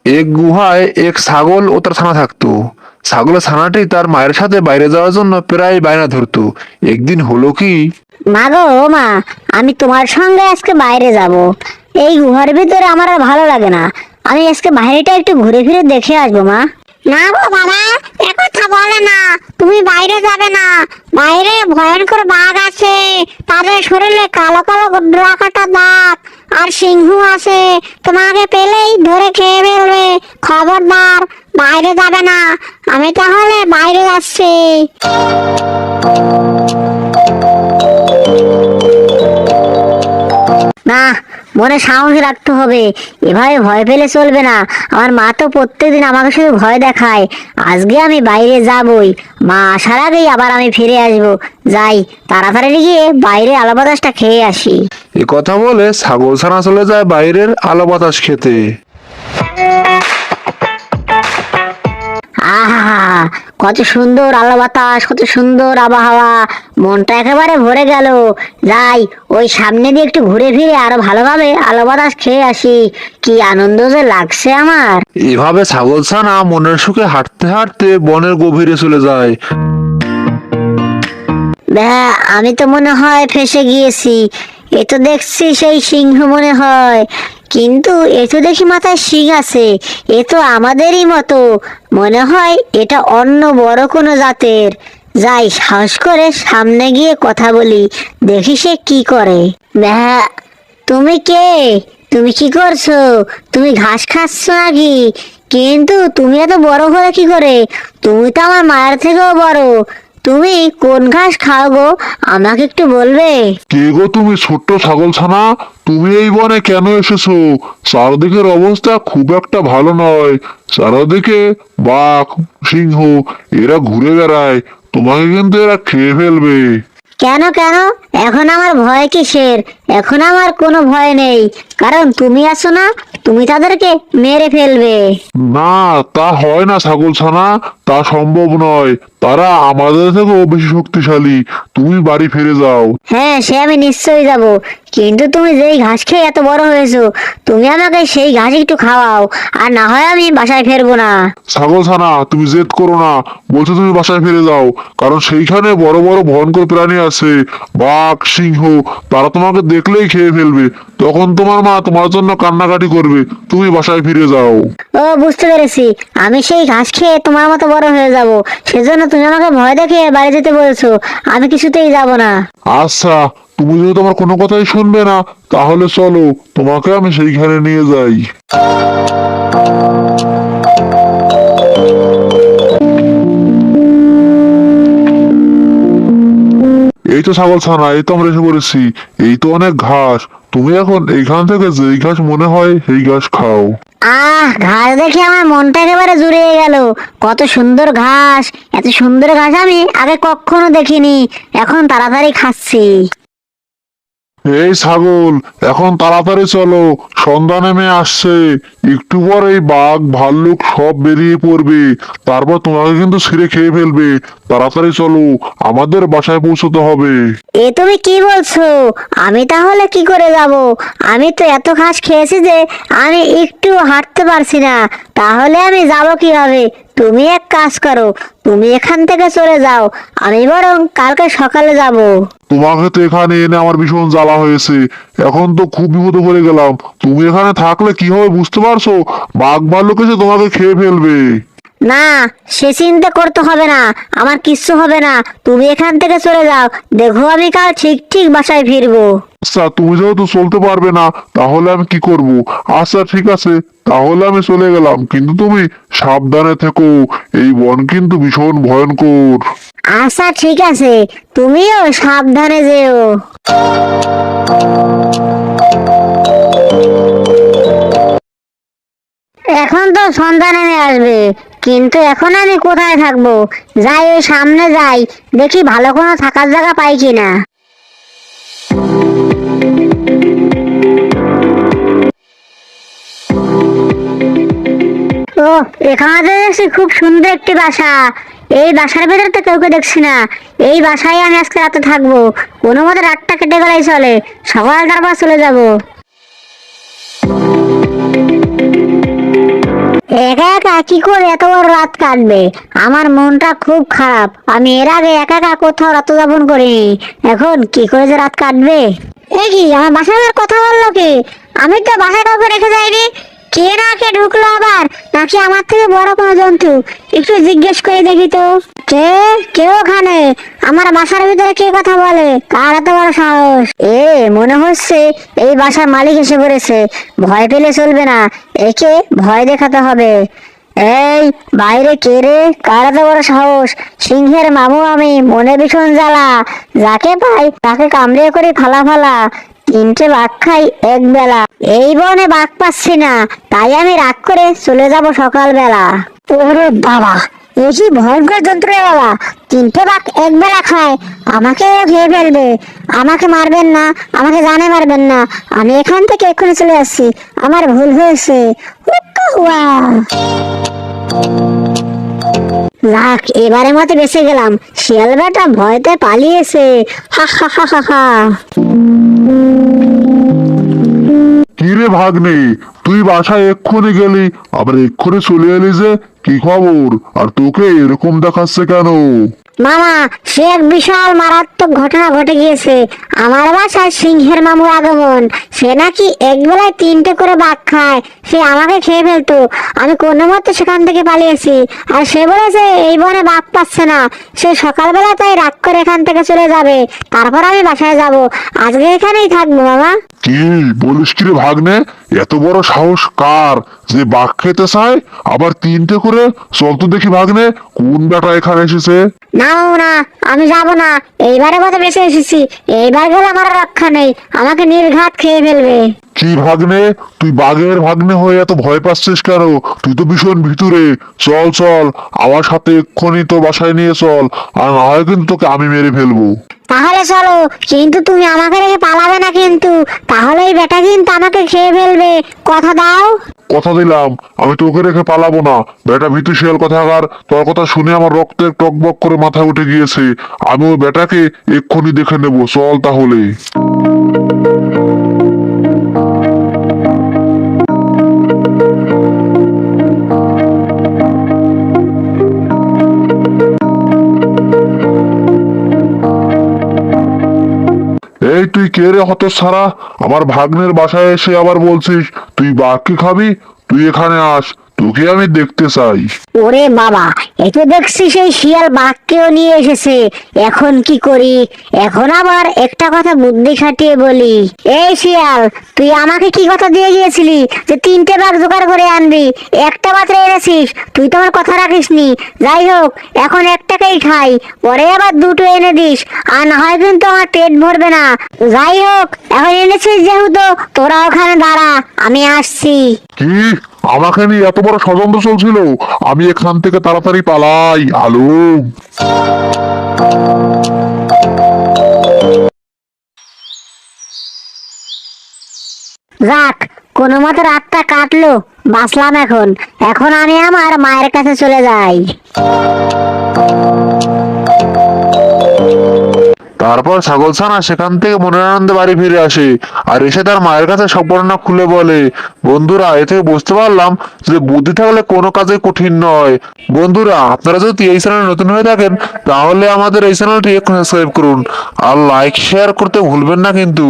এক গুহায় এক ছাগল ও তার ছানা থাকতো। ছাগলের ছানাটি তার মায়ের সাথে বাইরে যাওয়ার জন্য প্রায় বায়না ধরতো। একদিন হলো কি, মা গো, ও মা, আমি তোমার সঙ্গে আজকে বাইরে যাব। এই গুহার ভিতরে আমার আর ভালো লাগে না। আমি আজকে বাইরেটা একটু ঘুরে ফিরে দেখে আসবো মা। না গো বাবা, একথা বলে না। তুমি বাইরে যাবে না। বাইরে ভয়ঙ্কর বাঘ আছে। তাদের শরীরে কালো কালো ডোরাকাটা দাঁত আর সিংহ আছে। তোমাকে পেলেই ধরে খেয়ে ফেলবে। খবরদার, বাইরে যাবে না। আমি তাহলে বাইরে যাচ্ছি। না, মনে সাহস রাখতে হবে। এভাবে ভয় পেলে চলবে না। আমার মা তো প্রত্যেকদিন আমাকে শুধু ভয় দেখায়। আজকে আমি বাইরে যাবই। মা আসার আগেই আবার আমি ফিরে আসবো। যাই, তাড়াতাড়ি গিয়ে বাইরে আলো বাতাসটা খেয়ে আসি। এ কথা বলে ছাগল ছানা চলে যায় বাইরের আলো বাতাস খেতে। আহা, কত সুন্দর আলো বাতাস, কত সুন্দর আবহাওয়া। মনটা একেবারে ভরে গেল। যাই, ওই সামনে দিয়ে একটু ঘুরে ফিরে আরো ভালোভাবে আলো বাতাস খেয়ে আসি। কি আনন্দ যে লাগছে আমার। এভাবে ছাগল ছানা মনের সুখে হাঁটতে হাঁটতে বনের গভীরে চলে যায়। আমি তো মনে হয় ফেঁসে গিয়েছি। এ তো দেখছি সেই সিংহ মনে হয়। কিন্তু এ তো দেখি মাথায় শিং আছে। এ তো আমাদেরই মতো। মনে হয় এটা অন্য বড় কোনো জাতের। যাই, সাহস করে সামনে গিয়ে কথা বলি, দেখি সে কি করে। ব্যাহ, তুমি কে? তুমি কি করছো? তুমি ঘাস খাচ্ছ নাকি? কিন্তু তুমি এত বড় হলে কি করে? তুমি তো আমার মায়ের থেকেও বড়। তুমি কোন ঘাস খাও গো? আমাকে একটু বলবে? কে গো তুমি ছোট্ট ছাগল ছানা? তুমি এই বনে কেন এসেছো? চারদিকের অবস্থা খুব একটা ভালো নয়। চারদিকে বাঘ, সিংহ এরা ঘুরে বেড়ায়। তোমাকে কিন্তু এরা খেয়ে ফেলবে। কেন কেন? এখন আমার ভয় কিসের? এখন আমার কোনো ভয় নেই, কারণ তুমি আছো না। তুমি তাদেরকে মেরে ফেলবে। না, তা হয় না ছাগল ছানা। তা সম্ভব নয়। তারা আমাদের থেকেও বেশি শক্তিশালী। তুমি বাড়ি ফিরে যাও। হ্যাঁ, সে আমি নিশ্চয়ই যাব। কিন্তু তুমি যেই ঘাস খেয়ে এত বড় হয়েছো, তুমি আমাকে সেই ঘাস একটু খাওয়াও। আর না হয় আমি বাসায় ফিরবো না। ছাগল ছানা, তুমি জেদ করো না। বলছো তুমি বাসায় ফিরে যাও, কারণ সেইখানে বড় বড় ভয়ঙ্কর প্রাণী আছে। বাঘ, সিংহ, তারা তোমাকে দেখলেই খেয়ে ফেলবে। তখন তোমার মা তোমার জন্য কান্নাকাটি করবে। তুমি বাসায় ফিরে যাও। ও, বুঝতে পেরেছি। আমি সেই ঘাস খেয়ে তোমার মতো বড় হয়ে যাব। সেজন্য তুমি আমাকে ভয় দেখে বাড়ি যেতে বলছো। আমি কিছুতেই যাব না। আচ্ছা, তুমি যদি তোমার কোনো কথাই শুনবে না, তাহলে চলো, তোমাকে আমি সেইখানে নিয়ে যাই। এই তো ছাগল ছানা, এই তো আমরা এসে পড়েছি। এই তো অনেক ঘাস। তুমি এখন এইখান থেকে যেই ঘাস মনে হয় সেই ঘাস খাও। ঘাস দেখে আমার মনটা একেবারে জুড়িয়ে গেল। কত সুন্দর ঘাস! এত সুন্দর ঘাস আমি আগে কখনো দেখিনি। এখন তাড়াতাড়ি খাচ্ছি। এই ছাগল, এখন তাড়াতাড়ি চলো, সন্ধ্যা নেমে আসছে। একটু পর এই বাঘ, ভাল্লুক সব বেরিয়ে পড়বে। তারপর তোমাকে কিন্তু ছিঁড়ে খেয়ে ফেলবে। তাড়াতাড়ি চলো, আমাদের বাসায় পৌঁছতে হবে। এ তুমি কি বলছো? আমি তাহলে কি করে যাব? আমি তো এত ঘাস খেয়েছি যে আমি একটু হাঁটতে পারছি না। তাহলে আমি যাব কিভাবে? তুমি এক কাজ করো, তুমি এখান থেকে চলে যাও। আমি বরং কালকে সকালে যাব। তোমাকে তো এখানে এনে আমার ভীষণ জ্বালা হয়েছে। এখন তো খুব বিপদে পড়ে গেলাম। তুমি এখানে থাকলে কি হবে বুঝতে পারছো? বাঘ ভাল্লুক এসে তোমাকে খেয়ে ফেলবে। না, সে চিন্তা করতে হবে না। আমার কিচ্ছু হবে না। তুমি এখান থেকে চলে যাও। দেখো, আমি কাল ঠিক ঠিক বাসায় ফিরবো। আচ্ছা, তুমি যেহেতু চলতে পারবে না, তাহলে আমি কি করব? আচ্ছা ঠিক আছে, তাহলে আমি চলে গেলাম, কিন্তু তুমি সাবধানে থেকো। এই বন কিন্তু ভীষণ ভয়ঙ্কর। আচ্ছা ঠিক আছে, তুমিও সাবধানে যেও। এখন তো সন্ধ্যা নেমে আসবে, কিন্তু এখন আমি কোথায় থাকবো? যাই, ওই সামনে যাই, দেখি ভালো কোনো থাকার জায়গা পাই কিনা। ও, এখানে তো দেখছি খুব সুন্দর একটি বাসা। এই বাসার ভেতর তো কাউকে দেখছি না। এই বাসায় আমি আজকে রাতে থাকবো। কোনো মতে রাতটা কেটে গেলেই চলে। সকাল তারপর চলে যাব। একা একা কি করে এত বড় রাত কাটবে? আমার মনটা খুব খারাপ। আমি এর আগে একা একা কোথাও রাত যাপন করিনি, এখন কি করে যে রাত কাটবে? এ কি, আমার বাসায় কথা বললো কি? আমি তো বাসায় কাউকে রেখে যাইনি। কে না কে ঢুকলো আবার, নাকি আমার থেকে বড় কোনো জন্তু? একটু জিজ্ঞেস করে দেখি তো। কে কে ওখানে? আমার বাসার ভিতরে কে কথা বলে? কার এত বড় সাহস? মনে হচ্ছে এই বাসার মালিক এসে পড়েছে। ভয় পেলে চলবে না, একে ভয় দেখাতে হবে। এই, বাইরে কে রে? কার এত বড় সাহস? সিংহের মামু আমি, মনে ভীষণ জ্বালা। যাকে পাই তাকে কামড়ে করে ফালা ফালা। 3টে বাঘ খাই এক বেলা। এই বনে বাঘ পাচ্ছি না, তাই আমি রাগ করে চলে যাব সকালবেলা। ওরে বাবা, এই কি ভয়ঙ্কর যন্ত্র রে বাবা! 3টে বাঘ এক বেলা খায়, আমাকে খেয়ে ফেলবে। আমাকে মারবেন না, আমাকে জানে মারবেন না। আমি এখান থেকে এক্ষুনি চলে যাচ্ছি, আমার ভুল হয়েছে। হুক্কা হুয়া। যাক, এবারের মতো বেঁচে গেলাম। শিয়াল বেটা ভয়তে পালিয়েছে। হা হা হা হা হা। কি রে ভাগ্নে, তুই বাসায় এক্ষুনি গেলি, আবার এক্ষুনি চলে এলি যে? কি খবর? আর তোকে এরকম দেখাচ্ছে কেন? মামা, সে এক বিশাল মারাত্মক ঘটনা ঘটে গিয়েছে। আমার বাসায় সিংহের মামুর আগমন। সে নাকি এক বেলায় 3টে করে বাঘ খায়। সে আমাকে খেয়ে ফেলতো। আমি কোনো মতে সেখান থেকে পালিয়েছি। আর সে বলেছে এই বনে বাঘ পাচ্ছে না, সে সকালবেলা তাই রাগ করে এখান থেকে চলে যাবে। তারপর আমি বাসায় যাব। আজকে এখানেই থাকবো মামা। কি বলিস কি রে ভাগ্নে? এত বড় সাহস কার যে বাঘ খেতে চায়? আবার 3টে করে? চল তো দেখি ভাগ্নে, কোন বেটা এখানে এসেছে। না মামু না, আমি যাব না। এইবারে মতো বেঁচে এসেছি। এইবার গেলে আমার আর রক্ষা নেই, আমাকে নির্ঘাত খেয়ে ফেলবে। কি ভাগ্নে, তুই বাঘের ভাগ্নে হয়ে এত ভয় পাচ্ছিস কেন? তুই তো ভীষণ ভিতরে। চল চল, আমার সাথে এক্ষুনি তো বাসায় নিয়ে চল, আর না হয় কিন্তু তোকে আমি মেরে ফেলবো। তাহলে চলো, কিন্তু তুমি আমাকে রেখে পালাবে না কিন্তু। তাহলে এই বেটা কিন্তু আমাকে খেয়ে ফেলবে, কথা দাও। কথা দিলাম, আমি তোকে রেখে পালাবো না। বেটা ভীতু শিয়াল কথাকার, তোর কথা শুনে আমার রক্তের টকবক করে মাথায় উঠে গিয়েছে। আমি ওই বেটাকে এক্ষুনি দেখে নেবো, চল তাহলে। এই তুই কে রে হতচ্ছাড়া? আমার ভাগ্নের বাসায় এসে আবার বলছিস তুই বাঘকে খাবি? তুই এখানে আস, তোকে আমি দেখতে চাই। ওরে বাবা, এ তো দেখছি সেই শিয়াল বাঘকেও নিয়ে এসেছে। এখন কি করি? এখন আবার একটা কথা বুদ্ধি খাটিয়ে বলি। এই শিয়াল, তুই আমাকে কি কথা দিয়ে গিয়েছিলি যে 3টে বাঘ জোগাড় করে আনবি? একটা মাত্র এনেছিস, তুই তো আমার কথা রাখিসনি। যাই হোক, এখন একটাকেই খাই, পরে আবার 2টো এনে দিস, আর না হয় কিন্তু আমার পেট ভরবে না। যাই হোক, এখন এনেছিস যেহেতু, তোরা ওখানে দাঁড়া, আমি আসছি। কি, আমাকে নিয়ে এত বড় ষড়যন্ত্র চলছিল? আমি এখান থেকে তাড়াতাড়ি পালাই। আলু, যাক, কোনো মতো রাতটা কাটলো, বাঁচলাম। এখন এখন আমি আমার মায়ের কাছে চলে যাই। তারপর ছাগলছানা সেখান থেকে মনের আনন্দে বাড়ি ফিরে আসে, আর এসে তার মায়ের কাছে সব ঘটনা খুলে বলে। বন্ধুরা, এ থেকে বুঝতে পারলাম যে বুদ্ধি থাকলে কোনো কাজে কঠিন নয়। বন্ধুরা, আপনারা যদি এই চ্যানেলে নতুন হয়ে থাকেন, তাহলে আমাদের এই চ্যানেলটি সাবস্ক্রাইব করুন, আর লাইক শেয়ার করতে ভুলবেন না কিন্তু।